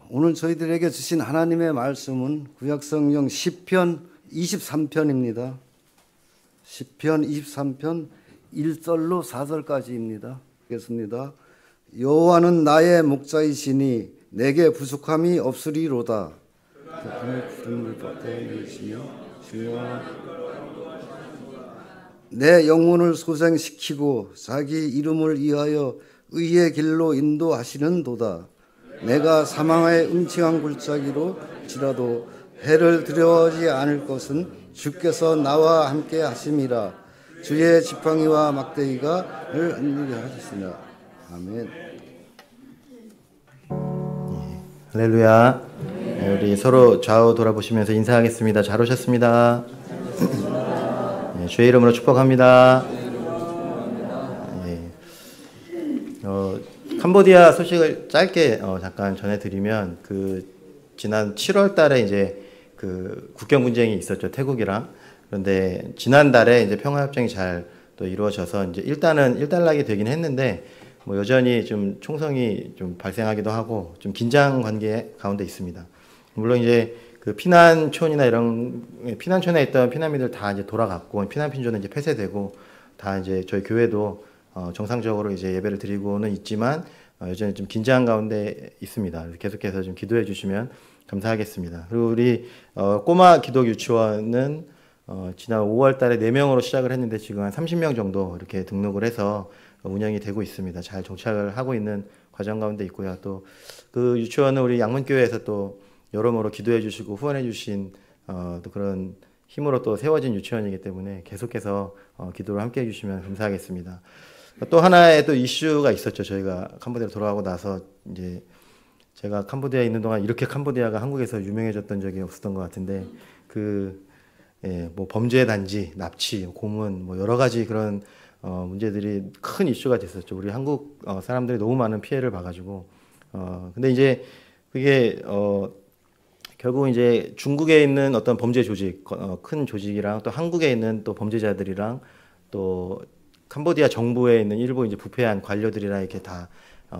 오늘 저희들에게 주신 하나님의 말씀은 구약성경 시편 23편입니다. 시편 23편 1절로 4절까지입니다. 읽겠습니다. 여호와는 나의 목자이시니 내게 부족함이 없으리로다. 그의 푸른 물밭에 누우시며 내 영혼을 소생시키고 자기 이름을 위하여 의의 길로 인도하시는도다. 내가 사망의 음침한 골짜기로 지라도 해를 두려워하지 않을 것은 주께서 나와 함께 하심이라. 주의 지팡이와 막대기가 를 은밀히 하시니라. 아멘. 할렐루야. 네, 우리 서로 좌우 돌아보시면서 인사하겠습니다. 잘 오셨습니다. 네, 주의 이름으로 축복합니다. 네. 캄보디아 소식을 짧게 잠깐 전해드리면 지난 7월 달에 이제 국경 분쟁이 있었죠, 태국이랑. 그런데 지난달에 이제 평화협정이 잘 또 이루어져서 이제 일단은 일단락이 되긴 했는데 뭐 여전히 좀 총성이 좀 발생하기도 하고 좀 긴장 관계 가운데 있습니다. 물론 이제 피난촌이나 이런 피난촌에 있던 피난민들 다 이제 돌아갔고 피난민조는 이제 폐쇄되고 다 이제 저희 교회도 정상적으로 이제 예배를 드리고는 있지만 여전히 좀 긴장 가운데 있습니다. 계속해서 좀 기도해 주시면 감사하겠습니다. 그리고 우리 꼬마 기독 유치원은 지난 5월 달에 4명으로 시작을 했는데 지금 한 30명 정도 이렇게 등록을 해서 운영이 되고 있습니다. 잘 정착을 하고 있는 과정 가운데 있고요. 또 그 유치원은 우리 양문교회에서 또 여러모로 기도해 주시고 후원해 주신 또 그런 힘으로 또 세워진 유치원이기 때문에 계속해서 기도를 함께 해 주시면 감사하겠습니다. 또 하나의 또 이슈가 있었죠. 저희가 캄보디아로 돌아가고 나서 이제 제가 캄보디아에 있는 동안 이렇게 캄보디아가 한국에서 유명해졌던 적이 없었던 것 같은데 뭐 범죄 단지, 납치, 고문, 뭐 여러 가지 그런 문제들이 큰 이슈가 됐었죠. 우리 한국 사람들이 너무 많은 피해를 봐가지고 근데 이제 그게 결국 이제 중국에 있는 어떤 범죄 조직, 큰 조직이랑 또 한국에 있는 또 범죄자들이랑 또 캄보디아 정부에 있는 일부 이제 부패한 관료들이랑 이렇게 다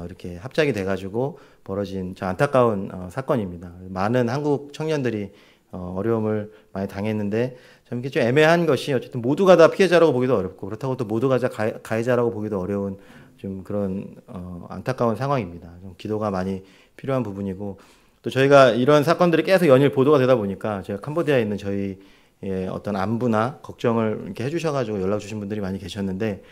이렇게 합작이 돼가지고 벌어진 참 안타까운 사건입니다. 많은 한국 청년들이 어려움을 많이 당했는데 참 이게 좀 애매한 것이 어쨌든 모두가 다 피해자라고 보기도 어렵고 그렇다고 또 모두가 다 가해자라고 보기도 어려운 좀 그런 안타까운 상황입니다. 좀 기도가 많이 필요한 부분이고 또 저희가 이런 사건들이 계속 연일 보도가 되다 보니까 제가 캄보디아에 있는 저희 어떤 안부나 걱정을 이렇게 해주셔가지고 연락 주신 분들이 많이 계셨는데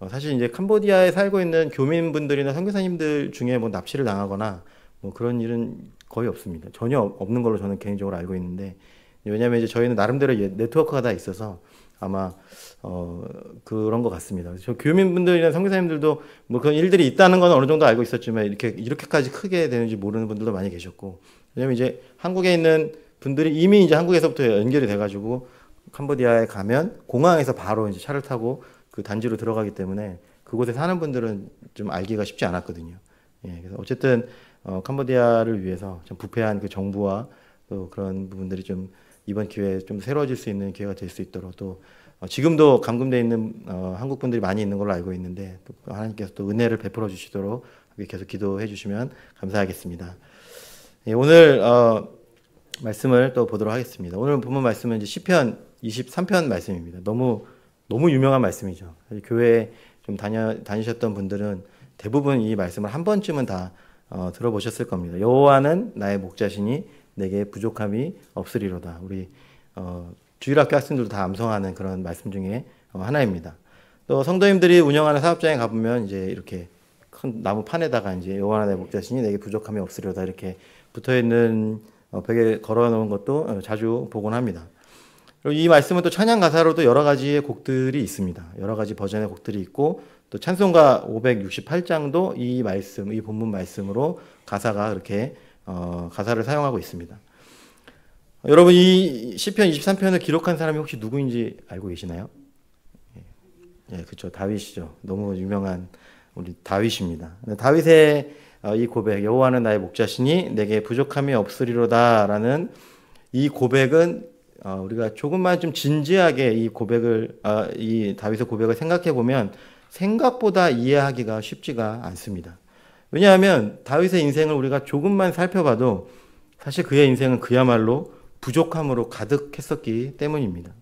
사실 이제 캄보디아에 살고 있는 교민분들이나 선교사님들 중에 뭐 납치를 당하거나 뭐 그런 일은 거의 없습니다. 전혀 없는 걸로 저는 개인적으로 알고 있는데 왜냐하면 이제 저희는 나름대로 네트워크가 다 있어서 아마 그런 것 같습니다. 저 교민분들이나 선교사님들도 뭐 그런 일들이 있다는 건 어느 정도 알고 있었지만 이렇게까지 크게 되는지 모르는 분들도 많이 계셨고 왜냐하면 이제 한국에 있는 분들이 이미 이제 한국에서부터 연결이 돼가지고 캄보디아에 가면 공항에서 바로 이제 차를 타고 그 단지로 들어가기 때문에 그곳에 사는 분들은 좀 알기가 쉽지 않았거든요. 그래서 어쨌든 캄보디아를 위해서 좀 부패한 그 정부와 또 그런 부분들이 좀 이번 기회에 좀 새로워질 수 있는 기회가 될 수 있도록 또 지금도 감금되어 있는 한국 분들이 많이 있는 걸로 알고 있는데 또 하나님께서 또 은혜를 베풀어 주시도록 계속 기도해 주시면 감사하겠습니다. 오늘 말씀을 또 보도록 하겠습니다. 오늘 본문 말씀은 이제 시편 23편 말씀입니다. 너무 유명한 말씀이죠. 교회에 좀 다니셨던 분들은 대부분 이 말씀을 한 번쯤은 다 들어보셨을 겁니다. 여호와는 나의 목자시니 내게 부족함이 없으리로다. 우리 주일학교 학생들도 다 암송하는 그런 말씀 중에 하나입니다. 또 성도님들이 운영하는 사업장에 가보면 이제 이렇게 큰 나무 판에다가 이제 여호와 나의 목자시니 내게 부족함이 없으리로다 이렇게 붙어 있는 벽에 걸어놓은 것도 자주 보곤 합니다. 그리고 이 말씀은 또 찬양 가사로도 여러 가지의 곡들이 있습니다. 여러 가지 버전의 곡들이 있고 또 찬송가 568장도 이 말씀, 이 본문 말씀으로 가사가 그렇게 가사를 사용하고 있습니다. 여러분 이 시편 23편을 기록한 사람이 혹시 누구인지 알고 계시나요? 그렇죠. 다윗이죠. 너무 유명한 우리 다윗입니다. 다윗의 이 고백, 여호와는 나의 목자시니 내게 부족함이 없으리로다라는 이 고백은 우리가 조금만 좀 진지하게 이 고백을 이 다윗의 고백을 생각해 보면 생각보다 이해하기가 쉽지가 않습니다. 왜냐하면 다윗의 인생을 우리가 조금만 살펴봐도 사실 그의 인생은 그야말로 부족함으로 가득했었기 때문입니다.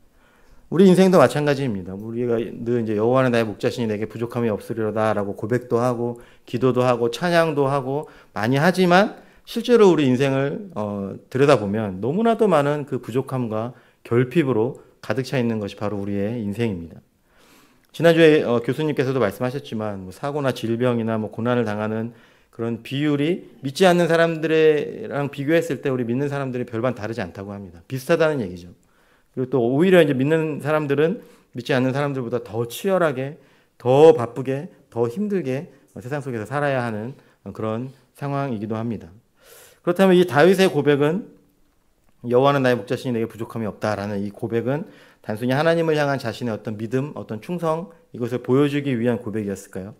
우리 인생도 마찬가지입니다. 우리가 늘 이제 여호와는 나의 목자시니 내게 부족함이 없으리로다라고 고백도 하고 기도도 하고 찬양도 하고 많이 하지만 실제로 우리 인생을 들여다보면 너무나도 많은 그 부족함과 결핍으로 가득 차 있는 것이 바로 우리의 인생입니다. 지난주에 교수님께서도 말씀하셨지만 사고나 질병이나 고난을 당하는 그런 비율이 믿지 않는 사람들이랑 비교했을 때 우리 믿는 사람들이 별반 다르지 않다고 합니다. 비슷하다는 얘기죠. 그리고 또 오히려 이제 믿는 사람들은 믿지 않는 사람들보다 더 치열하게, 더 바쁘게, 더 힘들게 세상 속에서 살아야 하는 그런 상황이기도 합니다. 그렇다면 이 다윗의 고백은 여호와는 나의 목자시니 내게 부족함이 없다라는 이 고백은 단순히 하나님을 향한 자신의 어떤 믿음, 어떤 충성 이것을 보여주기 위한 고백이었을까요?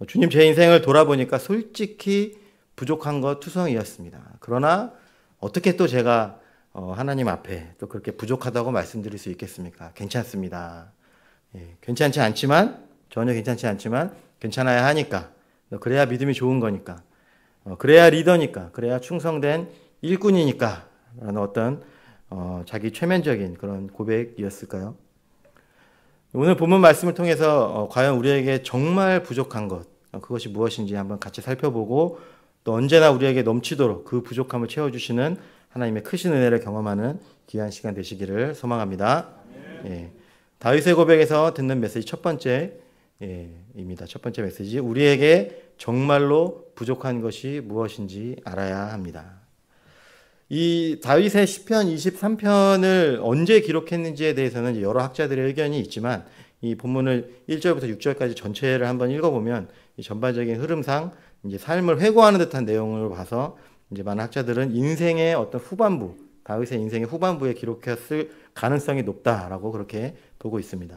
주님 제 인생을 돌아보니까 솔직히 부족한 것 투성이었습니다. 그러나 어떻게 또 제가 하나님 앞에 또 그렇게 부족하다고 말씀드릴 수 있겠습니까? 괜찮습니다. 괜찮지 않지만 전혀 괜찮지 않지만 괜찮아야 하니까 그래야 믿음이 좋은 거니까 그래야 리더니까 그래야 충성된 일꾼이니까 라는 어떤 자기 최면적인 그런 고백이었을까요? 오늘 본문 말씀을 통해서 과연 우리에게 정말 부족한 것 그것이 무엇인지 한번 같이 살펴보고 또 언제나 우리에게 넘치도록 그 부족함을 채워주시는 하나님의 크신 은혜를 경험하는 귀한 시간 되시기를 소망합니다. 다윗의 고백에서 듣는 메시지 첫 번째입니다. 첫 번째 메시지, 우리에게 정말로 부족한 것이 무엇인지 알아야 합니다. 이 다윗의 시편 23편을 언제 기록했는지에 대해서는 여러 학자들의 의견이 있지만 이 본문을 1절부터 6절까지 전체를 한번 읽어보면 이 전반적인 흐름상 이제 삶을 회고하는 듯한 내용을 봐서 이제 많은 학자들은 인생의 어떤 후반부, 다윗의 인생의 후반부에 기록했을 가능성이 높다라고 그렇게 보고 있습니다.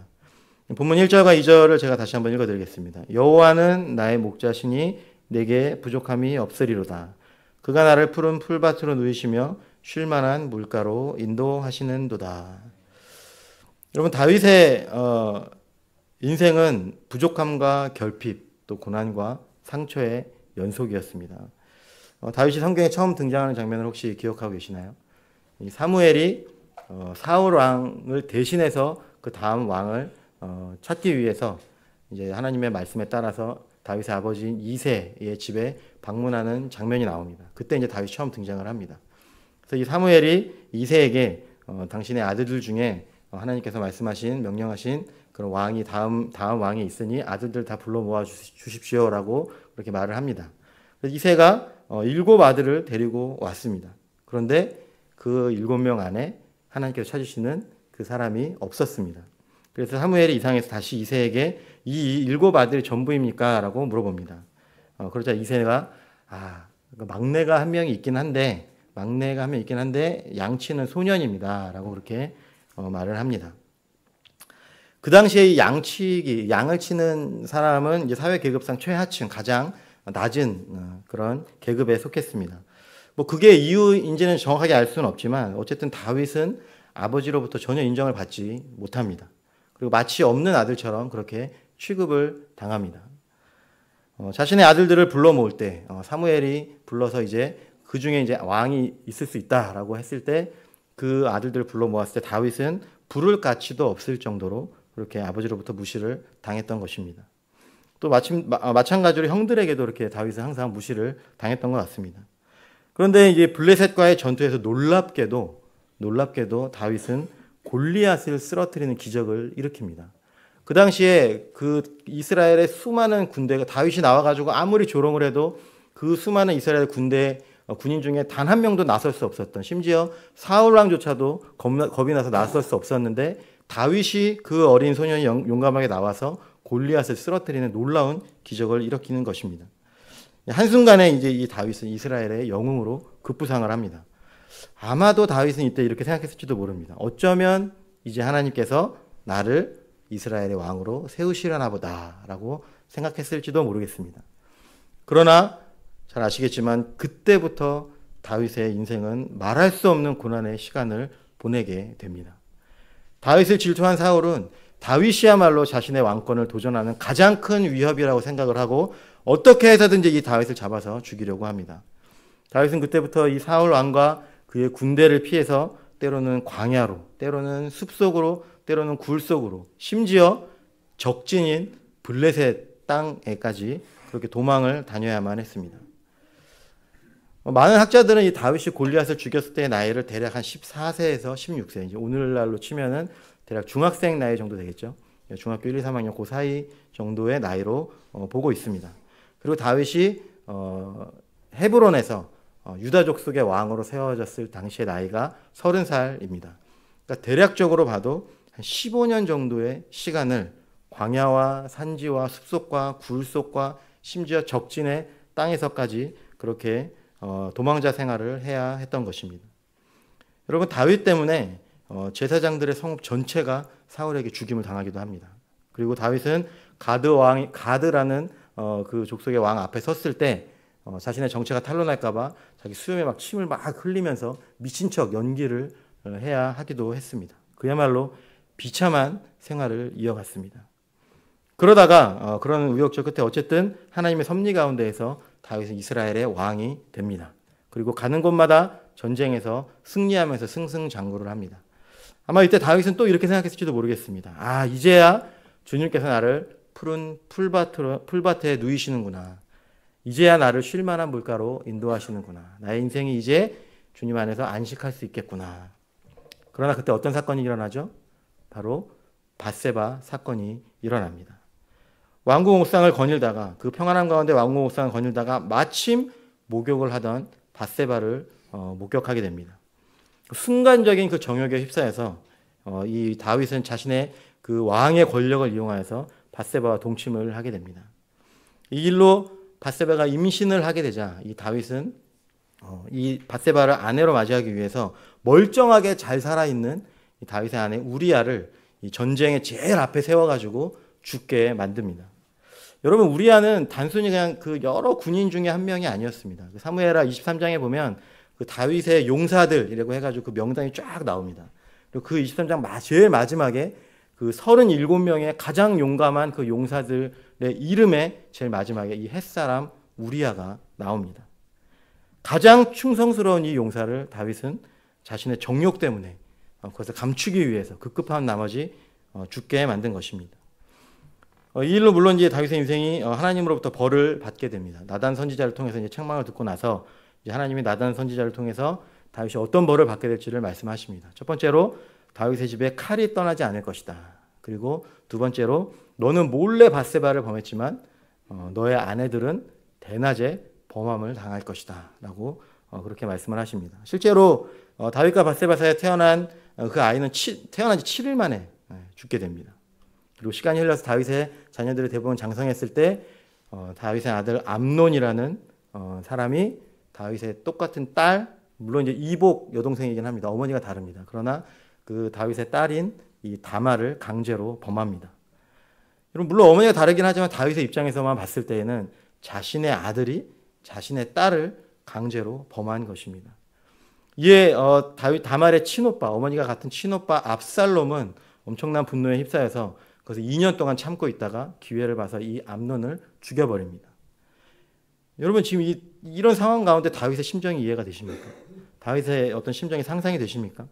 본문 1절과 2절을 제가 다시 한번 읽어드리겠습니다. 여호와는 나의 목자시니 내게 부족함이 없으리로다. 그가 나를 푸른 풀밭으로 누이시며 쉴만한 물가로 인도하시는도다. 여러분 다윗의 인생은 부족함과 결핍 또 고난과 상처의 연속이었습니다. 다윗이 성경에 처음 등장하는 장면을 혹시 기억하고 계시나요? 이 사무엘이 사울 왕을 대신해서 그 다음 왕을 찾기 위해서 이제 하나님의 말씀에 따라서 다윗의 아버지인 이새의 집에 방문하는 장면이 나옵니다. 그때 이제 다윗이 처음 등장을 합니다. 그래서 이 사무엘이 이새에게 당신의 아들들 중에 하나님께서 말씀하신 명령하신 그런 왕이 다음 왕이 있으니 아들들 다 불러 모아 주십시오라고 그렇게 말을 합니다. 그래서 이새가 7 아들을 데리고 왔습니다. 그런데 그 7명 안에 하나님께서 찾으시는 그 사람이 없었습니다. 그래서 사무엘이 이상해서 다시 이새에게 이 7 아들이 전부입니까? 라고 물어봅니다. 그러자 이새가 막내가 한 명이 있긴 한데 양치는 소년입니다. 라고 그렇게 말을 합니다. 그 당시에 양을 치는 사람은 이제 사회 계급상 최하층, 가장 낮은 그런 계급에 속했습니다. 그게 이유인지는 정확하게 알 수는 없지만 어쨌든 다윗은 아버지로부터 전혀 인정을 받지 못합니다. 그리고 마치 없는 아들처럼 그렇게 취급을 당합니다. 자신의 아들들을 불러 모을 때 사무엘이 불러서 이제 그 중에 이제 왕이 있을 수 있다라고 했을 때 그 아들들을 불러 모았을 때 다윗은 부를 가치도 없을 정도로 그렇게 아버지로부터 무시를 당했던 것입니다. 또 마찬가지로 형들에게도 이렇게 다윗은 항상 무시를 당했던 것 같습니다. 그런데 이제 블레셋과의 전투에서 놀랍게도 다윗은 골리앗을 쓰러뜨리는 기적을 일으킵니다. 그 당시에 그 이스라엘의 수많은 군대가 다윗이 나와가지고 아무리 조롱을 해도 그 수많은 이스라엘 군인 중에 단 한 명도 나설 수 없었던, 심지어 사울 왕조차도 겁이 나서 나설 수 없었는데 다윗이 그 어린 소년이 용감하게 나와서 골리앗을 쓰러뜨리는 놀라운 기적을 일으키는 것입니다. 한순간에 이제 이 다윗은 이스라엘의 영웅으로 급부상을 합니다. 아마도 다윗은 이때 이렇게 생각했을지도 모릅니다. 어쩌면 이제 하나님께서 나를 이스라엘의 왕으로 세우시려나 보다라고 생각했을지도 모르겠습니다. 그러나 잘 아시겠지만 그때부터 다윗의 인생은 말할 수 없는 고난의 시간을 보내게 됩니다. 다윗을 질투한 사울은 다윗이야말로 자신의 왕권을 도전하는 가장 큰 위협이라고 생각을 하고 어떻게 해서든지 이 다윗을 잡아서 죽이려고 합니다. 다윗은 그때부터 이 사울 왕과 그의 군대를 피해서 때로는 광야로, 때로는 숲속으로, 때로는 굴 속으로, 심지어 적진인 블레셋 땅에까지 그렇게 도망을 다녀야만 했습니다. 많은 학자들은 이 다윗이 골리앗을 죽였을 때의 나이를 대략 한 14세에서 16세, 이제 오늘날로 치면은 대략 중학생 나이 정도 되겠죠. 중학교 1, 2, 3학년 그 사이 정도의 나이로 보고 있습니다. 그리고 다윗이 헤브론에서 유다 족속의 왕으로 세워졌을 당시의 나이가 30살입니다. 그러니까 대략적으로 봐도 한 15년 정도의 시간을 광야와 산지와 숲속과 굴속과 심지어 적진의 땅에서까지 그렇게 도망자 생활을 해야 했던 것입니다. 여러분, 다윗 때문에 제사장들의 성읍 전체가 사울에게 죽임을 당하기도 합니다. 그리고 다윗은 가드라는 그 족속의 왕 앞에 섰을 때 자신의 정체가 탄로날까봐 자기 수염에 막 침을 막 흘리면서 미친 척 연기를 해야 하기도 했습니다. 그야말로 비참한 생활을 이어갔습니다. 그러다가 그런 우여곡절 끝에 어쨌든 하나님의 섭리 가운데에서 다윗은 이스라엘의 왕이 됩니다. 그리고 가는 곳마다 전쟁에서 승리하면서 승승장구를 합니다. 아마 이때 다윗은 또 이렇게 생각했을지도 모르겠습니다. 아, 이제야 주님께서 나를 푸른 풀밭에 누이시는구나. 이제야 나를 쉴 만한 물가로 인도하시는구나. 나의 인생이 이제 주님 안에서 안식할 수 있겠구나. 그러나 그때 어떤 사건이 일어나죠? 바로 밧세바 사건이 일어납니다. 왕궁 옥상을 거닐다가, 그 평안함 가운데 왕궁 옥상을 거닐다가 마침 목욕을 하던 밧세바를 목격하게 됩니다. 순간적인 그 정욕에 휩싸여서 이 다윗은 자신의 그 왕의 권력을 이용하여서 밧세바와 동침을 하게 됩니다. 이 일로 밧세바가 임신을 하게 되자 이 다윗은 이 밧세바를 아내로 맞이하기 위해서 멀쩡하게 잘 살아있는 이 다윗의 아내 우리아를 이 전쟁의 제일 앞에 세워가지고 죽게 만듭니다. 여러분, 우리아는 단순히 그냥 그 여러 군인 중에 한 명이 아니었습니다. 사무엘하 23장에 보면 그 다윗의 용사들이라고 해가지고 그 명단이 쫙 나옵니다. 그리고 그 23장 제일 마지막에 그 37명의 가장 용감한 그 용사들의 이름에 제일 마지막에 이 햇사람 우리아가 나옵니다. 가장 충성스러운 이 용사를 다윗은 자신의 정욕 때문에 그것을 감추기 위해서 급급한 나머지 죽게 만든 것입니다. 이 일로 물론 이제 다윗의 인생이 하나님으로부터 벌을 받게 됩니다. 나단 선지자를 통해서 이제 책망을 듣고 나서 이제 하나님이 나단 선지자를 통해서 다윗이 어떤 벌을 받게 될지를 말씀하십니다. 첫 번째로 다윗의 집에 칼이 떠나지 않을 것이다. 그리고 두 번째로 너는 몰래 밧세바를 범했지만 너의 아내들은 대낮에 범함을 당할 것이다. 라고 그렇게 말씀을 하십니다. 실제로 다윗과 밧세바 사이에 태어난 그 아이는 태어난 지 7일 만에 죽게 됩니다. 그리고 시간이 흘러서 다윗의 자녀들이 대부분 장성했을 때 다윗의 아들 암논이라는 사람이 다윗의 똑같은 딸, 물론 이제 이복 여동생이긴 합니다. 어머니가 다릅니다. 그러나 그 다윗의 딸인 이 다말을 강제로 범합니다. 여러분, 물론 어머니가 다르긴 하지만 다윗의 입장에서만 봤을 때에는 자신의 아들이 자신의 딸을 강제로 범한 것입니다. 이에 다말의 친오빠, 어머니가 같은 친오빠 압살롬은 엄청난 분노에 휩싸여서 그래서 2년 동안 참고 있다가 기회를 봐서 이 암논을 죽여버립니다. 여러분, 지금 이런 상황 가운데 다윗의 심정이 이해가 되십니까? 다윗의 어떤 심정이 상상이 되십니까?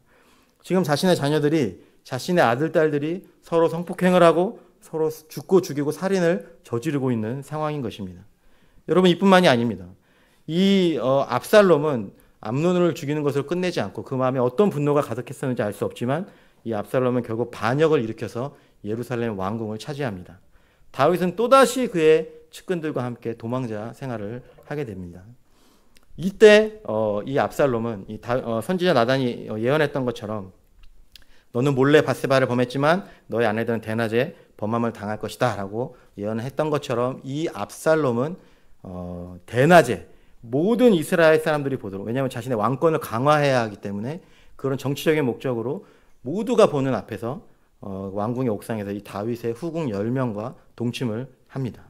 지금 자신의 자녀들이, 자신의 아들, 딸들이 서로 성폭행을 하고 서로 죽고 죽이고 살인을 저지르고 있는 상황인 것입니다. 여러분, 이뿐만이 아닙니다. 이 압살롬은 암논을 죽이는 것을 끝내지 않고 그 마음에 어떤 분노가 가득했었는지 알 수 없지만 이 압살롬은 결국 반역을 일으켜서 예루살렘 왕궁을 차지합니다. 다윗은 또다시 그의 측근들과 함께 도망자 생활을 하게 됩니다. 이때 이 압살롬은 선지자 나단이 예언했던 것처럼 너는 몰래 밧세바를 범했지만 너의 아내들은 대낮에 범함을 당할 것이다 라고 예언했던 것처럼 이 압살롬은 대낮에 모든 이스라엘 사람들이 보도록, 왜냐하면 자신의 왕권을 강화해야 하기 때문에 그런 정치적인 목적으로 모두가 보는 앞에서 왕궁의 옥상에서 이 다윗의 후궁 10명과 동침을 합니다.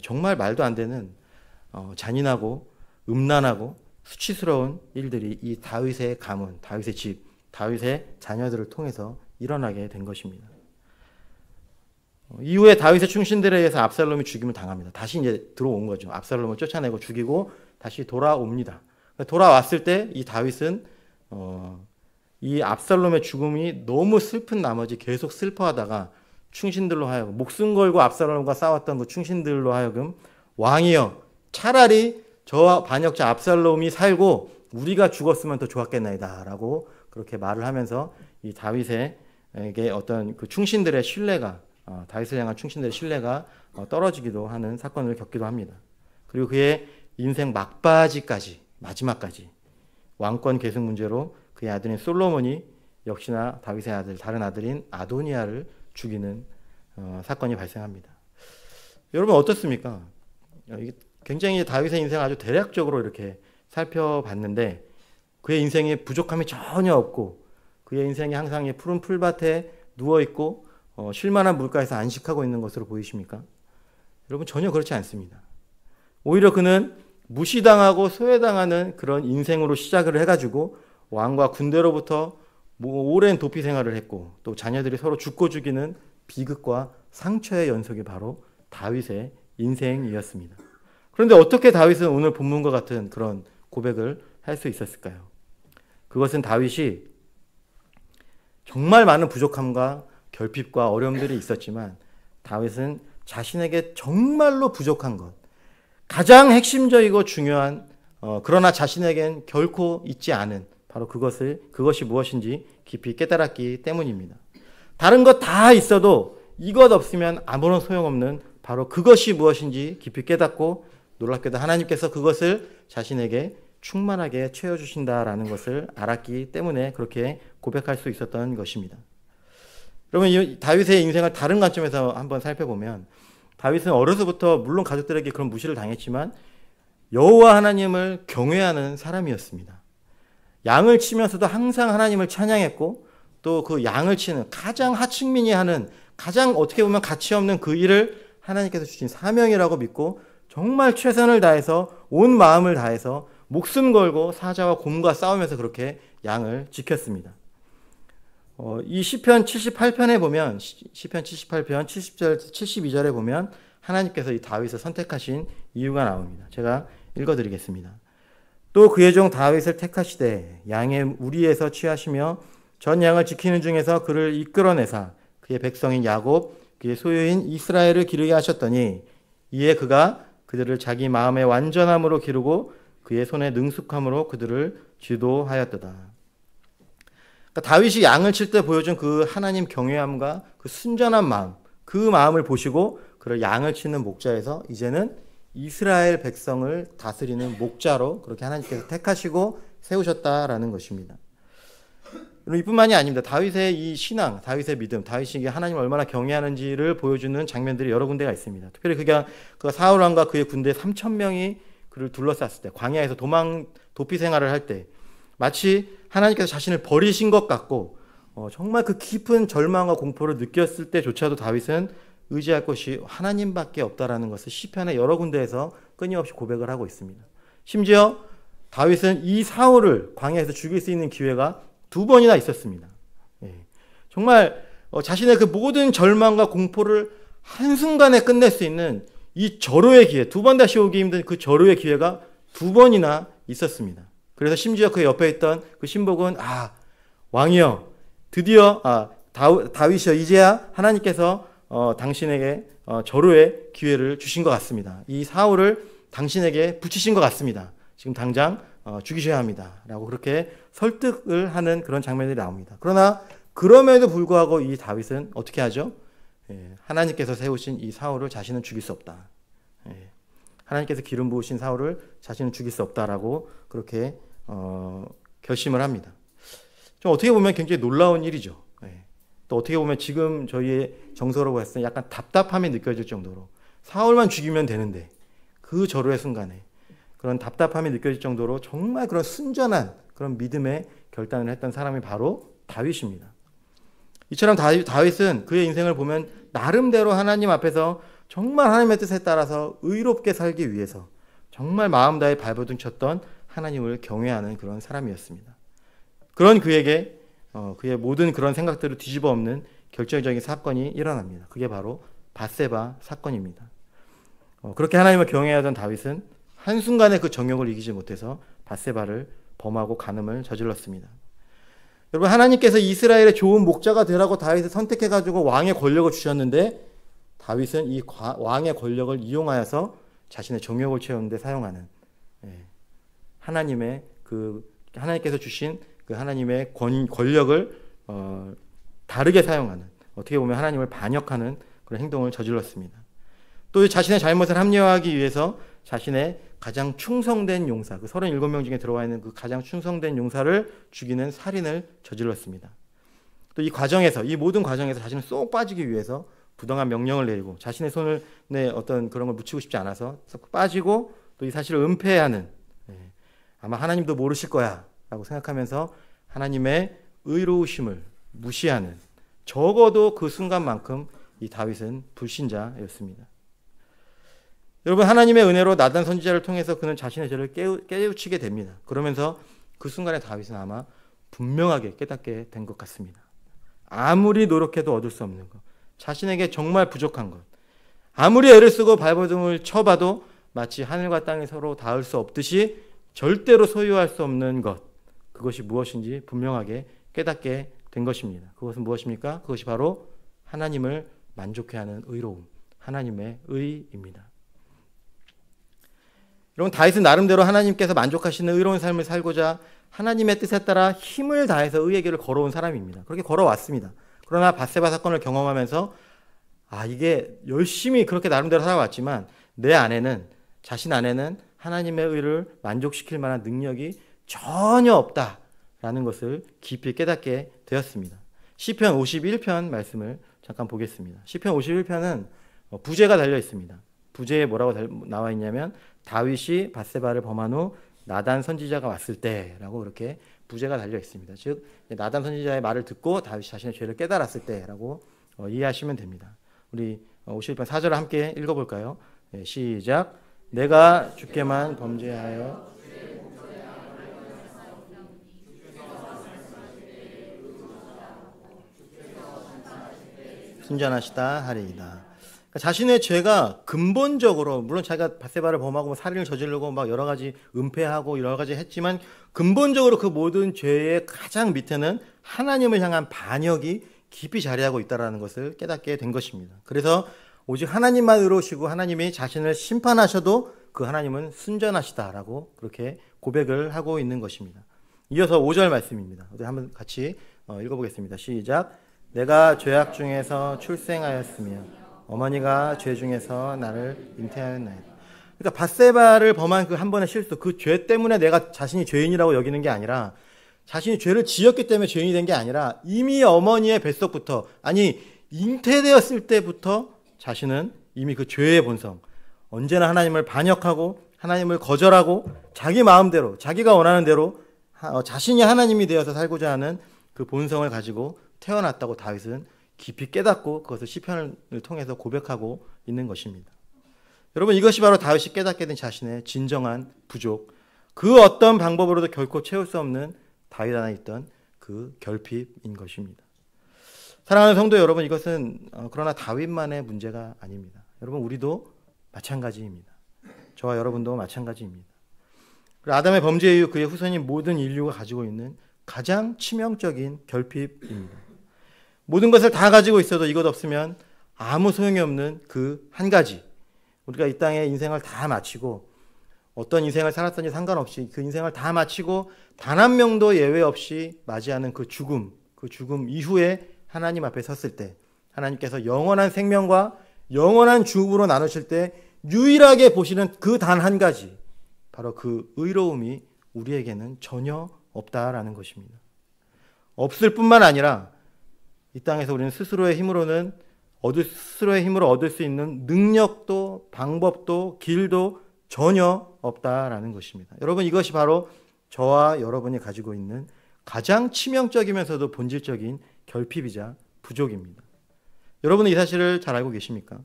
정말 말도 안 되는 잔인하고 음란하고 수치스러운 일들이 이 다윗의 가문, 다윗의 집, 다윗의 자녀들을 통해서 일어나게 된 것입니다. 이후에 다윗의 충신들에 의해서 압살롬이 죽임을 당합니다. 다시 이제 들어온 거죠. 압살롬을 쫓아내고 죽이고 다시 돌아옵니다. 돌아왔을 때 이 다윗은 이 압살롬의 죽음이 너무 슬픈 나머지 계속 슬퍼하다가 충신들로 하여금, 목숨 걸고 압살롬과 싸웠던 그 충신들로 하여금, 왕이여 차라리 저 반역자 압살롬이 살고 우리가 죽었으면 더 좋았겠나이다 라고 그렇게 말을 하면서 이 다윗에게 어떤 그 충신들의 신뢰가, 다윗을 향한 충신들의 신뢰가 떨어지기도 하는 사건을 겪기도 합니다. 그리고 그의 인생 막바지까지, 마지막까지 왕권 계승 문제로 그의 아들인 솔로몬이 역시나 다윗의 아들, 다른 아들인 아도니아를 죽이는 사건이 발생합니다. 여러분 어떻습니까? 굉장히 다윗의 인생을 아주 대략적으로 이렇게 살펴봤는데 그의 인생에 부족함이 전혀 없고 그의 인생이 항상 푸른 풀밭에 누워있고 쉴만한 물가에서 안식하고 있는 것으로 보이십니까? 여러분 전혀 그렇지 않습니다. 오히려 그는 무시당하고 소외당하는 그런 인생으로 시작을 해가지고 왕과 군대로부터 오랜 도피 생활을 했고 또 자녀들이 서로 죽고 죽이는 비극과 상처의 연속이 바로 다윗의 인생이었습니다. 그런데 어떻게 다윗은 오늘 본문과 같은 그런 고백을 할 수 있었을까요? 그것은 다윗이 정말 많은 부족함과 결핍과 어려움들이 있었지만 다윗은 자신에게 정말로 부족한 것, 가장 핵심적이고 중요한 그러나 자신에겐 결코 있지 않은 바로 그것이 무엇인지 깊이 깨달았기 때문입니다. 다른 것 다 있어도 이것 없으면 아무런 소용없는 바로 그것이 무엇인지 깊이 깨닫고 놀랍게도 하나님께서 그것을 자신에게 충만하게 채워주신다라는 것을 알았기 때문에 그렇게 고백할 수 있었던 것입니다. 여러분 이 다윗의 인생을 다른 관점에서 한번 살펴보면 다윗은 어려서부터 물론 가족들에게 그런 무시를 당했지만 여호와 하나님을 경외하는 사람이었습니다. 양을 치면서도 항상 하나님을 찬양했고 또 그 양을 치는 가장 하층민이 하는 가장 어떻게 보면 가치 없는 그 일을 하나님께서 주신 사명이라고 믿고 정말 최선을 다해서 온 마음을 다해서 목숨 걸고 사자와 곰과 싸우면서 그렇게 양을 지켰습니다. 이 시편 78편에 보면 시편 78편 70절 72절에 보면 하나님께서 이 다윗을 선택하신 이유가 나옵니다. 제가 읽어드리겠습니다. 또 그의 종 다윗을 택하시되 양의 우리에서 취하시며 전 양을 지키는 중에서 그를 이끌어내사 그의 백성인 야곱 그의 소유인 이스라엘을 기르게 하셨더니 이에 그가 그들을 자기 마음의 완전함으로 기르고 그의 손의 능숙함으로 그들을 지도하였도다. 그러니까 다윗이 양을 칠 때 보여준 그 하나님 경외함과 그 순전한 마음, 그 마음을 보시고 그를 양을 치는 목자에서 이제는 이스라엘 백성을 다스리는 목자로 그렇게 하나님께서 택하시고 세우셨다라는 것입니다. 이뿐만이 아닙니다. 다윗의 이 신앙, 다윗의 믿음, 다윗이 하나님을 얼마나 경외하는지를 보여주는 장면들이 여러 군데가 있습니다. 특별히 그 사울 왕과 그의 군대 3,000명이 그를 둘러쌌을 때, 광야에서 도피 생활을 할 때 마치 하나님께서 자신을 버리신 것 같고 정말 그 깊은 절망과 공포를 느꼈을 때조차도 다윗은 의지할 것이 하나님밖에 없다라는 것을 시편의 여러 군데에서 끊임없이 고백을 하고 있습니다. 심지어 다윗은 이 사울을 광야에서 죽일 수 있는 기회가 2번이나 있었습니다. 정말 자신의 그 모든 절망과 공포를 한순간에 끝낼 수 있는 이 절호의 기회, 2번 다시 오기 힘든 그 절호의 기회가 2번이나 있었습니다. 그래서 심지어 그 옆에 있던 그 신복은 왕이여 드디어 다윗이여 이제야 하나님께서 당신에게 절호의 기회를 주신 것 같습니다. 이 사울을 당신에게 붙이신 것 같습니다. 지금 당장 죽이셔야 합니다. 라고 그렇게 설득을 하는 그런 장면들이 나옵니다. 그러나 그럼에도 불구하고 이 다윗은 어떻게 하죠? 하나님께서 세우신 이 사울을 자신은 죽일 수 없다. 하나님께서 기름 부으신 사울을 자신은 죽일 수 없다라고 그렇게 결심을 합니다. 좀 어떻게 보면 굉장히 놀라운 일이죠. 또 어떻게 보면 지금 저희의 정서로 봤을 때 약간 답답함이 느껴질 정도로 사울만 죽이면 되는데 그 절호의 순간에 그런 답답함이 느껴질 정도로 정말 그런 순전한 그런 믿음의 결단을 했던 사람이 바로 다윗입니다. 이처럼 다윗은 그의 인생을 보면 나름대로 하나님 앞에서 정말 하나님의 뜻에 따라서 의롭게 살기 위해서 정말 마음 다해 발버둥 쳤던 하나님을 경외하는 그런 사람이었습니다. 그런 그에게 그의 모든 그런 생각들을 뒤집어 엎는 결정적인 사건이 일어납니다. 그게 바로 밧세바 사건입니다. 그렇게 하나님을 경외하던 다윗은 한순간에 그 정욕을 이기지 못해서 밧세바를 범하고 간음을 저질렀습니다. 여러분, 하나님께서 이스라엘의 좋은 목자가 되라고 다윗을 선택해가지고 왕의 권력을 주셨는데 다윗은 이 왕의 권력을 이용하여서 자신의 정욕을 채우는 데 사용하는, 하나님께서 주신 그 하나님의 권력을 다르게 사용하는, 어떻게 보면 하나님을 반역하는 그런 행동을 저질렀습니다. 또 자신의 잘못을 합리화하기 위해서 자신의 가장 충성된 용사, 그 37명 중에 들어와 있는 그 가장 충성된 용사를 죽이는 살인을 저질렀습니다. 또 이 모든 과정에서 자신을 쏙 빠지기 위해서 부당한 명령을 내리고 자신의 손을 어떤 그런 걸 묻히고 싶지 않아서 쏙 빠지고 또 이 사실을 은폐하는, 아마 하나님도 모르실 거야 라고 생각하면서 하나님의 의로우심을 무시하는, 적어도 그 순간만큼 이 다윗은 불신자였습니다. 여러분, 하나님의 은혜로 나단 선지자를 통해서 그는 자신의 죄를 깨우치게 됩니다. 그러면서 그 순간에 다윗은 아마 분명하게 깨닫게 된 것 같습니다. 아무리 노력해도 얻을 수 없는 것, 자신에게 정말 부족한 것, 아무리 애를 쓰고 발버둥을 쳐봐도 마치 하늘과 땅이 서로 닿을 수 없듯이 절대로 소유할 수 없는 것, 그것이 무엇인지 분명하게 깨닫게 된 것입니다. 그것은 무엇입니까? 그것이 바로 하나님을 만족해 하는 의로움, 하나님의 의입니다. 여러분, 다윗은 나름대로 하나님께서 만족하시는 의로운 삶을 살고자 하나님의 뜻에 따라 힘을 다해서 의의 길을 걸어온 사람입니다. 그렇게 걸어왔습니다. 그러나 밧세바 사건을 경험하면서 이게 열심히 그렇게 나름대로 살아왔지만 자신 안에는 하나님의 의를 만족시킬 만한 능력이 전혀 없다라는 것을 깊이 깨닫게 되었습니다. 시편 51편 말씀을 잠깐 보겠습니다. 시편 51편은 부제가 달려 있습니다. 부제에 뭐라고 나와 있냐면 다윗이 밧세바를 범한 후 나단 선지자가 왔을 때라고 그렇게 부제가 달려 있습니다. 즉 나단 선지자의 말을 듣고 다윗이 자신의 죄를 깨달았을 때라고 이해하시면 됩니다. 우리 51편 4절을 함께 읽어볼까요? 시작. 내가 주께만 범죄하여 순전하시다 하리이다. 자신의 죄가 근본적으로, 물론 자기가 밧세바를 범하고 살인을 저지르고 막 여러 가지 은폐하고 여러 가지 했지만 근본적으로 그 모든 죄의 가장 밑에는 하나님을 향한 반역이 깊이 자리하고 있다는 것을 깨닫게 된 것입니다. 그래서 오직 하나님만 의로우시고 하나님이 자신을 심판하셔도 그 하나님은 순전하시다라고 그렇게 고백을 하고 있는 것입니다. 이어서 5절 말씀입니다. 우리 한번 같이 읽어보겠습니다. 시작. 내가 죄악 중에서 출생하였으며 어머니가 죄 중에서 나를 잉태하였나이다. 그러니까 밧세바를 범한 그 한 번의 실수, 그 죄 때문에 내가 자신이 죄인이라고 여기는 게 아니라, 자신이 죄를 지었기 때문에 죄인이 된 게 아니라 이미 어머니의 뱃속부터, 아니 잉태되었을 때부터 자신은 이미 그 죄의 본성, 언제나 하나님을 반역하고 하나님을 거절하고 자기 마음대로, 자기가 원하는 대로 자신이 하나님이 되어서 살고자 하는 그 본성을 가지고 태어났다고 다윗은 깊이 깨닫고 그것을 시편을 통해서 고백하고 있는 것입니다. 여러분, 이것이 바로 다윗이 깨닫게 된 자신의 진정한 부족, 그 어떤 방법으로도 결코 채울 수 없는 다윗 안에 있던 그 결핍인 것입니다. 사랑하는 성도 여러분, 이것은 그러나 다윗만의 문제가 아닙니다. 여러분, 우리도 마찬가지입니다. 저와 여러분도 마찬가지입니다. 아담의 범죄 이후 그의 후손인 모든 인류가 가지고 있는 가장 치명적인 결핍입니다. 모든 것을 다 가지고 있어도 이것 없으면 아무 소용이 없는 그 한 가지, 우리가 이 땅에 인생을 다 마치고 어떤 인생을 살았든지 상관없이 그 인생을 다 마치고 단 한 명도 예외 없이 맞이하는 그 죽음 이후에 하나님 앞에 섰을 때 하나님께서 영원한 생명과 영원한 죽음으로 나누실 때 유일하게 보시는 그 단 한 가지, 바로 그 의로움이 우리에게는 전혀 없다라는 것입니다. 없을 뿐만 아니라 이 땅에서 우리는 스스로의 힘으로 얻을 수 있는 능력도 방법도 길도 전혀 없다라는 것입니다. 여러분, 이것이 바로 저와 여러분이 가지고 있는 가장 치명적이면서도 본질적인 결핍이자 부족입니다. 여러분은 이 사실을 잘 알고 계십니까?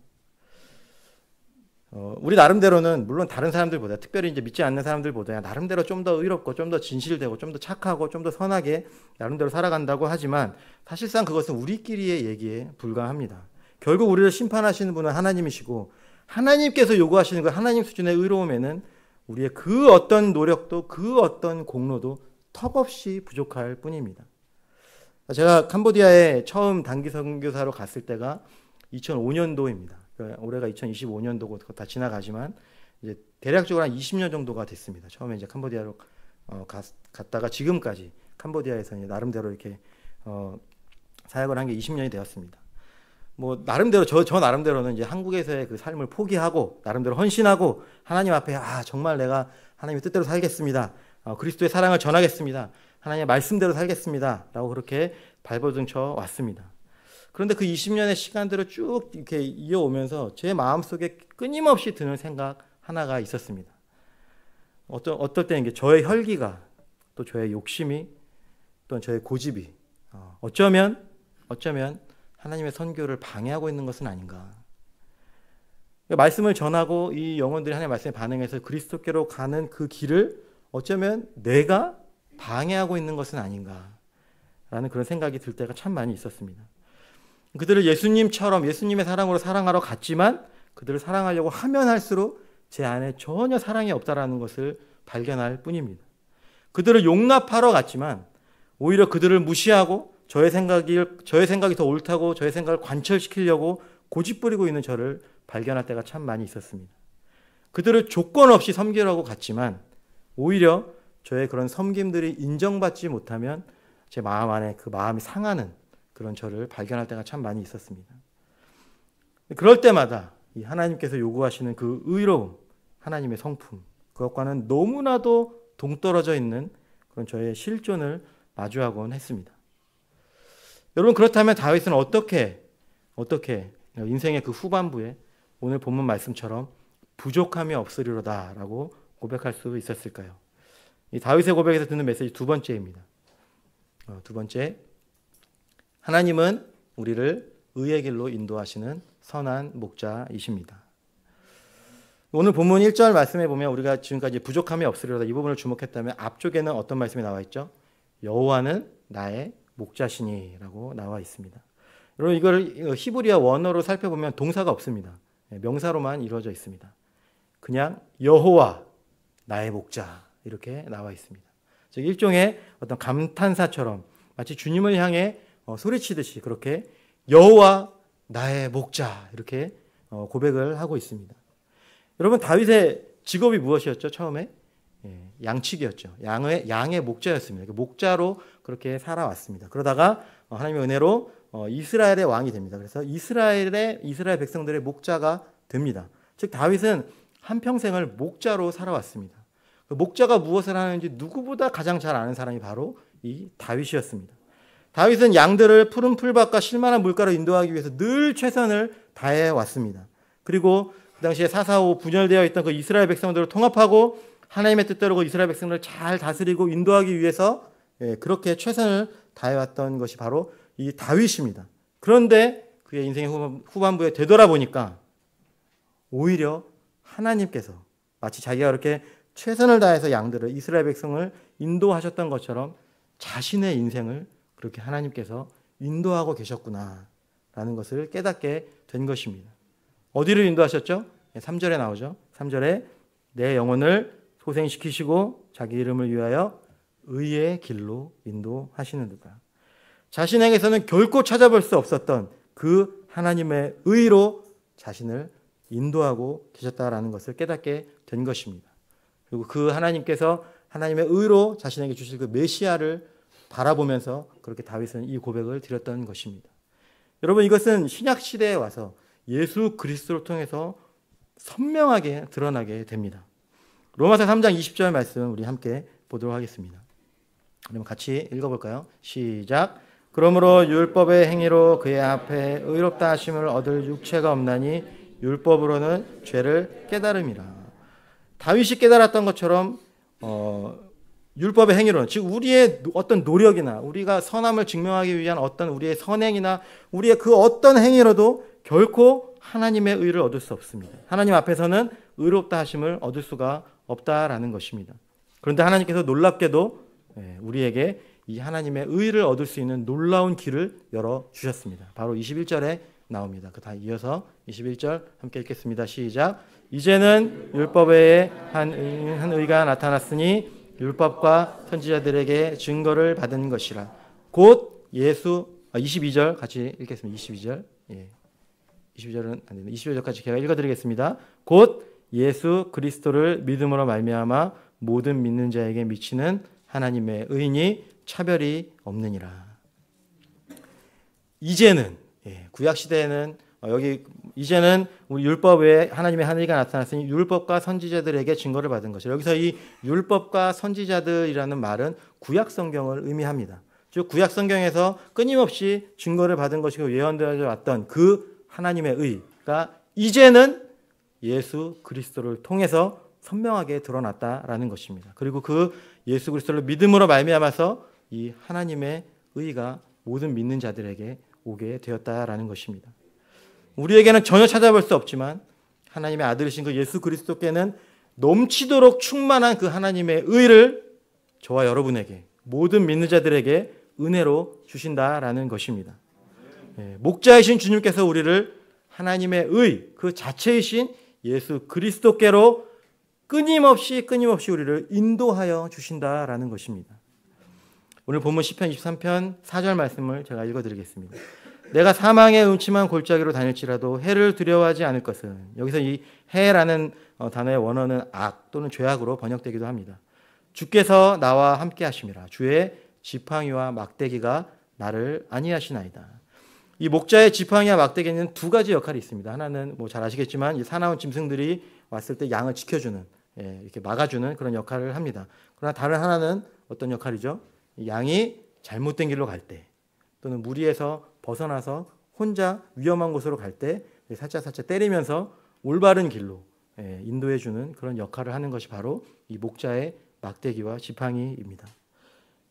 우리 나름대로는, 물론 다른 사람들보다, 특별히 이제 믿지 않는 사람들보다 나름대로 좀 더 의롭고 좀 더 진실되고 좀 더 착하고 좀 더 선하게 나름대로 살아간다고 하지만 사실상 그것은 우리끼리의 얘기에 불과합니다. 결국 우리를 심판하시는 분은 하나님이시고 하나님께서 요구하시는 그 하나님 수준의 의로움에는 우리의 그 어떤 노력도 그 어떤 공로도 턱없이 부족할 뿐입니다. 제가 캄보디아에 처음 단기 선교사로 갔을 때가 2005년도입니다. 올해가 2025년도고 다 지나가지만 이제 대략적으로 한 20년 정도가 됐습니다. 처음에 이제 캄보디아로 갔다가 지금까지 캄보디아에서 이제 나름대로 이렇게 사역을 한 게 20년이 되었습니다. 뭐 나름대로 저 나름대로는 이제 한국에서의 그 삶을 포기하고 나름대로 헌신하고 하나님 앞에 정말 내가 하나님의 뜻대로 살겠습니다. 그리스도의 사랑을 전하겠습니다. 하나님의 말씀대로 살겠습니다. 라고 그렇게 발버둥쳐 왔습니다. 그런데 그 20년의 시간들을 쭉 이렇게 이어오면서 제 마음속에 끊임없이 드는 생각 하나가 있었습니다. 어떨 때는 이게 저의 혈기가 또 저의 욕심이 또 저의 고집이 어쩌면 하나님의 선교를 방해하고 있는 것은 아닌가. 말씀을 전하고 이 영혼들이 하나님의 말씀에 반응해서 그리스도께로 가는 그 길을 어쩌면 내가 방해하고 있는 것은 아닌가라는 그런 생각이 들 때가 참 많이 있었습니다. 그들을 예수님처럼 예수님의 사랑으로 사랑하러 갔지만 그들을 사랑하려고 하면 할수록 제 안에 전혀 사랑이 없다라는 것을 발견할 뿐입니다. 그들을 용납하러 갔지만 오히려 그들을 무시하고 저의 생각이 더 옳다고 저의 생각을 관철시키려고 고집부리고 있는 저를 발견할 때가 참 많이 있었습니다. 그들을 조건 없이 섬기려고 갔지만 오히려 저의 그런 섬김들이 인정받지 못하면 제 마음 안에 그 마음이 상하는 그런 저를 발견할 때가 참 많이 있었습니다. 그럴 때마다 이 하나님께서 요구하시는 그 의로움, 하나님의 성품, 그것과는 너무나도 동떨어져 있는 그런 저의 실존을 마주하곤 했습니다. 여러분, 그렇다면 다윗은 어떻게 인생의 그 후반부에 오늘 본문 말씀처럼 부족함이 없으리로다라고 고백할 수 있었을까요? 이 다윗의 고백에서 듣는 메시지 두 번째입니다. 두 번째, 하나님은 우리를 의의 길로 인도하시는 선한 목자이십니다. 오늘 본문 1절 말씀에 보면 우리가 지금까지 부족함이 없으리로다 이 부분을 주목했다면 앞쪽에는 어떤 말씀이 나와 있죠? 여호와는 나의 목자시니라고 나와 있습니다. 여러분, 이걸 히브리어 원어로 살펴보면 동사가 없습니다. 명사로만 이루어져 있습니다. 그냥 여호와 나의 목자 이렇게 나와 있습니다. 즉 일종의 어떤 감탄사처럼 마치 주님을 향해 소리치듯이 그렇게 여호와 나의 목자 이렇게 고백을 하고 있습니다. 여러분, 다윗의 직업이 무엇이었죠? 처음에 양치기였죠. 양의 목자였습니다. 목자로 그렇게 살아왔습니다. 그러다가 하나님의 은혜로 이스라엘의 왕이 됩니다. 그래서 이스라엘 백성들의 목자가 됩니다. 즉 다윗은 한평생을 목자로 살아왔습니다. 그 목자가 무엇을 하는지 누구보다 가장 잘 아는 사람이 바로 이 다윗이었습니다. 다윗은 양들을 푸른 풀밭과 실만한 물가로 인도하기 위해서 늘 최선을 다해왔습니다. 그리고 그 당시에 445 분열되어 있던 그 이스라엘 백성들을 통합하고 하나님의 뜻대로 그 이스라엘 백성들을 잘 다스리고 인도하기 위해서 그렇게 최선을 다해왔던 것이 바로 이 다윗입니다. 그런데 그의 인생의 후반부에 되돌아보니까 오히려 하나님께서 마치 자기가 그렇게 최선을 다해서 양들을 이스라엘 백성을 인도하셨던 것처럼 자신의 인생을 그렇게 하나님께서 인도하고 계셨구나라는 것을 깨닫게 된 것입니다. 어디를 인도하셨죠? 3절에 나오죠. 3절에 내 영혼을 소생시키시고 자기 이름을 위하여 의의 길로 인도하시는도다. 자신에게서는 결코 찾아볼 수 없었던 그 하나님의 의로 자신을 인도하고 계셨다라는 것을 깨닫게 된 것입니다. 그리고 그 하나님께서 하나님의 의로 자신에게 주실 그 메시아를 바라보면서 그렇게 다윗은 이 고백을 드렸던 것입니다. 여러분, 이것은 신약 시대에 와서 예수 그리스도를 통해서 선명하게 드러나게 됩니다. 로마서 3장 20절 말씀 우리 함께 보도록 하겠습니다. 그럼 같이 읽어볼까요? 시작. 그러므로 율법의 행위로 그의 앞에 의롭다 하심을 얻을 육체가 없나니 율법으로는 죄를 깨달음이라. 다윗이 깨달았던 것처럼 율법의 행위로는, 즉 우리의 어떤 노력이나 우리가 선함을 증명하기 위한 어떤 우리의 선행이나 우리의 그 어떤 행위로도 결코 하나님의 의를 얻을 수 없습니다. 하나님 앞에서는 의롭다 하심을 얻을 수가 없다라는 것입니다. 그런데 하나님께서 놀랍게도 우리에게 이 하나님의 의를 얻을 수 있는 놀라운 길을 열어주셨습니다. 바로 21절에 나옵니다. 그 다 이어서 21절 함께 읽겠습니다. 시작. 이제는 율법 외에 한 의가 나타났으니 율법과 선지자들에게 증거를 받은 것이라. 곧 예수 22절 같이 읽겠습니다. 22절. 예. 22절은 안 되는데 22절까지 제가 읽어드리겠습니다. 곧 예수 그리스도를 믿음으로 말미암아 모든 믿는 자에게 미치는 하나님의 의인이 차별이 없느니라. 이제는 구약 시대에는 여기 이제는 우리 율법 외에 하나님의 한 의가 나타났으니 율법과 선지자들에게 증거를 받은 것이라. 여기서 이 율법과 선지자들이라는 말은 구약 성경을 의미합니다. 즉 구약 성경에서 끊임없이 증거를 받은 것이고 예언되어 왔던 그 하나님의 의가 이제는 예수 그리스도를 통해서 선명하게 드러났다라는 것입니다. 그리고 그 예수 그리스도를 믿음으로 말미암아서 이 하나님의 의가 모든 믿는 자들에게 오게 되었다라는 것입니다. 우리에게는 전혀 찾아볼 수 없지만 하나님의 아들이신 그 예수 그리스도께는 넘치도록 충만한 그 하나님의 의를 저와 여러분에게 모든 믿는 자들에게 은혜로 주신다라는 것입니다. 목자이신 주님께서 우리를 하나님의 의 그 자체이신 예수 그리스도께로 끊임없이 우리를 인도하여 주신다라는 것입니다. 오늘 본문 시편 23편 4절 말씀을 제가 읽어드리겠습니다. 내가 사망의 음침한 골짜기로 다닐지라도 해를 두려워하지 않을 것은. 여기서 이 해라는 단어의 원어는 악 또는 죄악으로 번역되기도 합니다. 주께서 나와 함께 하심이라. 주의 지팡이와 막대기가 나를 안위하시나이다. 이 목자의 지팡이와 막대기는 두 가지 역할이 있습니다. 하나는 뭐 잘 아시겠지만 이 사나운 짐승들이 왔을 때 양을 지켜주는, 이렇게 막아주는 그런 역할을 합니다. 그러나 다른 하나는 어떤 역할이죠? 양이 잘못된 길로 갈 때 또는 무리에서 벗어나서 혼자 위험한 곳으로 갈 때 살짝 때리면서 올바른 길로 인도해주는 그런 역할을 하는 것이 바로 이 목자의 막대기와 지팡이입니다.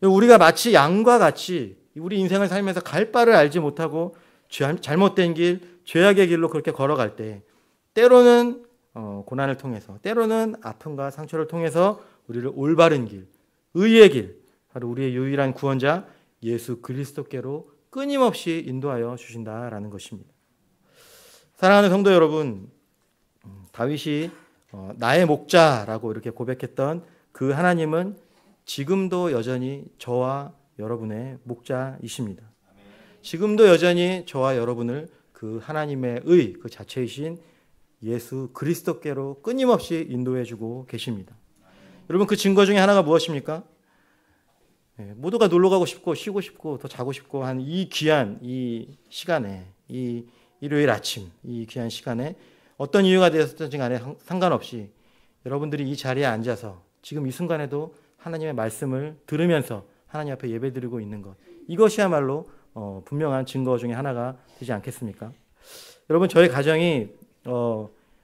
우리가 마치 양과 같이 우리 인생을 살면서 갈 바를 알지 못하고 잘못된 길, 죄악의 길로 그렇게 걸어갈 때 때로는 고난을 통해서, 때로는 아픔과 상처를 통해서 우리를 올바른 길, 의의 길, 바로 우리의 유일한 구원자 예수 그리스도께로 끊임없이 인도하여 주신다라는 것입니다. 사랑하는 성도 여러분, 다윗이 나의 목자라고 이렇게 고백했던 그 하나님은 지금도 여전히 저와 여러분의 목자이십니다. 지금도 여전히 저와 여러분을 그 하나님의 의, 그 자체이신 예수 그리스도께로 끊임없이 인도해 주고 계십니다. 여러분 그 증거 중에 하나가 무엇입니까? 모두가 놀러 가고 싶고 쉬고 싶고 더 자고 싶고 한 이 귀한 이 시간에, 이 일요일 아침 이 귀한 시간에 어떤 이유가 되었든지 간에 상관없이 여러분들이 이 자리에 앉아서 지금 이 순간에도 하나님의 말씀을 들으면서 하나님 앞에 예배드리고 있는 것, 이것이야말로 분명한 증거 중에 하나가 되지 않겠습니까? 여러분 저희 가정이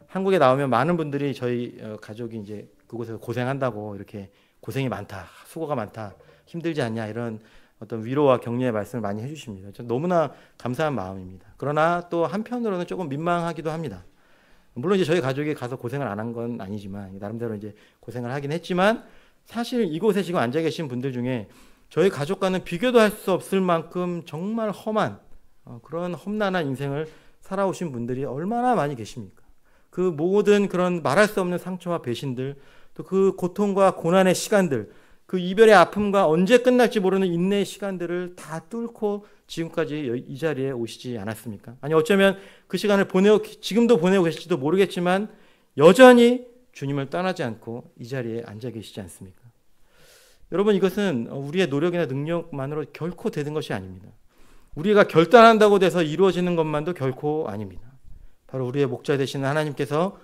한국에 나오면 많은 분들이 저희 가족이 이제 그곳에서 고생한다고 이렇게 고생이 많다, 수고가 많다, 힘들지 않냐 이런 어떤 위로와 격려의 말씀을 많이 해주십니다. 전 너무나 감사한 마음입니다. 그러나 또 한편으로는 조금 민망하기도 합니다. 물론 이제 저희 가족이 가서 고생을 안 한 건 아니지만 나름대로 이제 고생을 하긴 했지만 사실 이곳에 지금 앉아 계신 분들 중에 저희 가족과는 비교도 할 수 없을 만큼 정말 험한 그런 험난한 인생을 살아오신 분들이 얼마나 많이 계십니까? 그 모든 그런 말할 수 없는 상처와 배신들, 또 그 고통과 고난의 시간들, 그 이별의 아픔과 언제 끝날지 모르는 인내의 시간들을 다 뚫고 지금까지 이 자리에 오시지 않았습니까? 아니 어쩌면 그 시간을 지금도 보내고 계실지도 모르겠지만 여전히 주님을 떠나지 않고 이 자리에 앉아 계시지 않습니까? 여러분 이것은 우리의 노력이나 능력만으로 결코 되는 것이 아닙니다. 우리가 결단한다고 돼서 이루어지는 것만도 결코 아닙니다. 바로 우리의 목자 되시는 하나님께서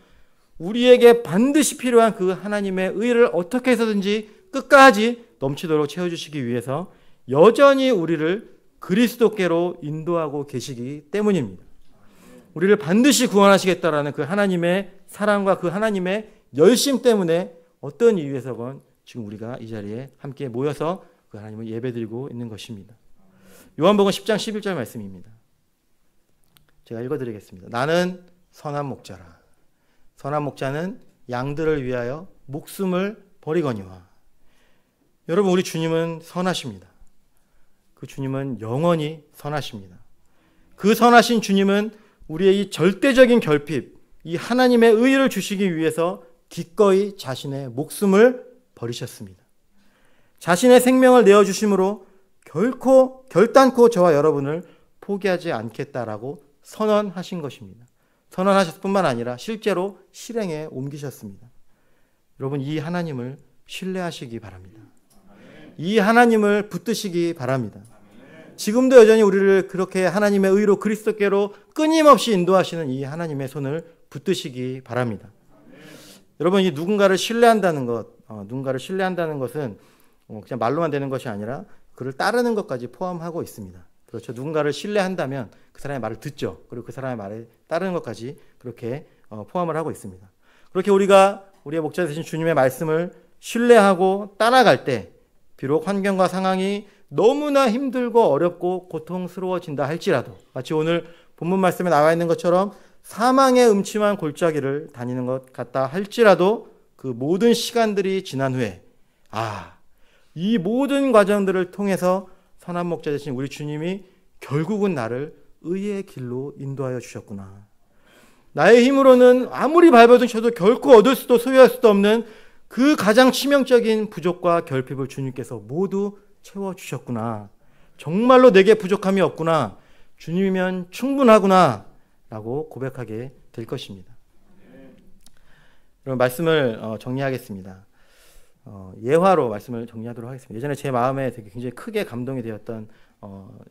우리에게 반드시 필요한 그 하나님의 의를 어떻게 해서든지 끝까지 넘치도록 채워주시기 위해서 여전히 우리를 그리스도께로 인도하고 계시기 때문입니다. 우리를 반드시 구원하시겠다라는 그 하나님의 사랑과 그 하나님의 열심 때문에 어떤 이유에서건 지금 우리가 이 자리에 함께 모여서 그 하나님을 예배드리고 있는 것입니다. 요한복음 10장 11절 말씀입니다. 제가 읽어드리겠습니다. 나는 선한 목자라. 선한 목자는 양들을 위하여 목숨을 버리거니와. 여러분 우리 주님은 선하십니다. 그 주님은 영원히 선하십니다. 그 선하신 주님은 우리의 이 절대적인 결핍, 이 하나님의 의를 주시기 위해서 기꺼이 자신의 목숨을 버리셨습니다. 자신의 생명을 내어주심으로 결단코 저와 여러분을 포기하지 않겠다라고 선언하신 것입니다. 선언하셨을 뿐만 아니라 실제로 실행에 옮기셨습니다. 여러분, 이 하나님을 신뢰하시기 바랍니다. 이 하나님을 붙드시기 바랍니다. 지금도 여전히 우리를 그렇게 하나님의 의로 그리스도께로 끊임없이 인도하시는 이 하나님의 손을 붙드시기 바랍니다. 여러분, 이 누군가를 신뢰한다는 것은 그냥 말로만 되는 것이 아니라 그를 따르는 것까지 포함하고 있습니다. 그렇죠. 누군가를 신뢰한다면 그 사람의 말을 듣죠. 그리고 그 사람의 말에 따르는 것까지 그렇게 포함을 하고 있습니다. 그렇게 우리가 우리의 목자 되신 주님의 말씀을 신뢰하고 따라갈 때 비록 환경과 상황이 너무나 힘들고 어렵고 고통스러워진다 할지라도, 마치 오늘 본문 말씀에 나와 있는 것처럼 사망의 음침한 골짜기를 다니는 것 같다 할지라도 그 모든 시간들이 지난 후에 이 모든 과정들을 통해서 선한 목자 되신 우리 주님이 결국은 나를 의의 길로 인도하여 주셨구나. 나의 힘으로는 아무리 발버둥 쳐도 결코 얻을 수도 소유할 수도 없는 그 가장 치명적인 부족과 결핍을 주님께서 모두 채워주셨구나. 정말로 내게 부족함이 없구나. 주님이면 충분하구나 라고 고백하게 될 것입니다. 그럼 말씀을 정리하겠습니다. 예화로 말씀을 정리하도록 하겠습니다. 예전에 제 마음에 되게 굉장히 크게 감동이 되었던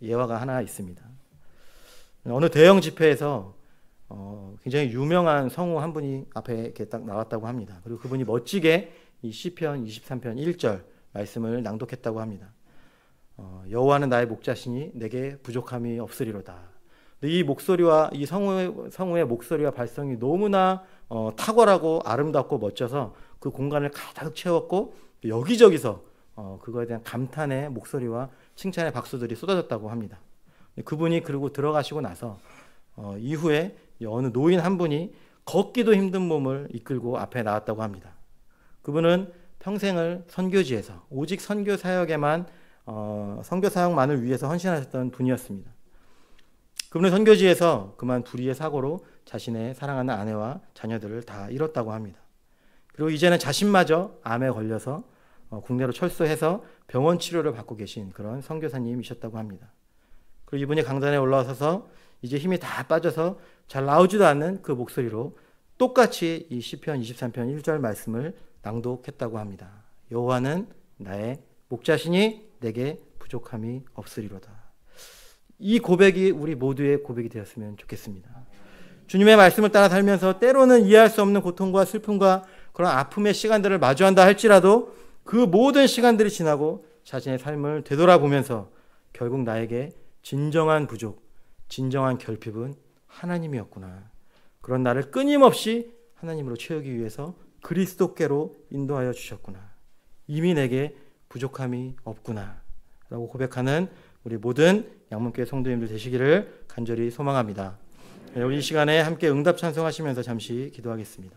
예화가 하나 있습니다. 어느 대형 집회에서 굉장히 유명한 성우 한 분이 앞에 이렇게 딱 나왔다고 합니다. 그리고 그분이 멋지게 이 시편 23편 1절 말씀을 낭독했다고 합니다. 여호와는 나의 목자시니 내게 부족함이 없으리로다. 근데 이 목소리와 이 성우의 목소리와 발성이 너무나 탁월하고 아름답고 멋져서 그 공간을 가득 채웠고 여기저기서 그거에 대한 감탄의 목소리와 칭찬의 박수들이 쏟아졌다고 합니다. 그분이 그리고 들어가시고 나서 이후에 어느 노인 한 분이 걷기도 힘든 몸을 이끌고 앞에 나왔다고 합니다. 그분은 평생을 선교지에서 오직 선교 사역에만 선교 사역만을 위해서 헌신하셨던 분이었습니다. 그분은 선교지에서 그만 불의의 사고로 자신의 사랑하는 아내와 자녀들을 다 잃었다고 합니다. 그리고 이제는 자신마저 암에 걸려서 국내로 철수해서 병원 치료를 받고 계신 그런 선교사님이셨다고 합니다. 그리고 이분이 강단에 올라서서 이제 힘이 다 빠져서 잘 나오지도 않는 그 목소리로 똑같이 이 시편 23편 1절 말씀을 낭독했다고 합니다. 여호와는 나의 목자시니 내게 부족함이 없으리로다. 이 고백이 우리 모두의 고백이 되었으면 좋겠습니다. 주님의 말씀을 따라 살면서 때로는 이해할 수 없는 고통과 슬픔과 그런 아픔의 시간들을 마주한다 할지라도 그 모든 시간들이 지나고 자신의 삶을 되돌아보면서 결국 나에게 진정한 부족, 진정한 결핍은 하나님이었구나. 그런 나를 끊임없이 하나님으로 채우기 위해서 그리스도께로 인도하여 주셨구나. 이미 내게 부족함이 없구나 라고 고백하는 우리 모든 양문교회 성도님들 되시기를 간절히 소망합니다. 우리 이 시간에 함께 응답 찬송하시면서 잠시 기도하겠습니다.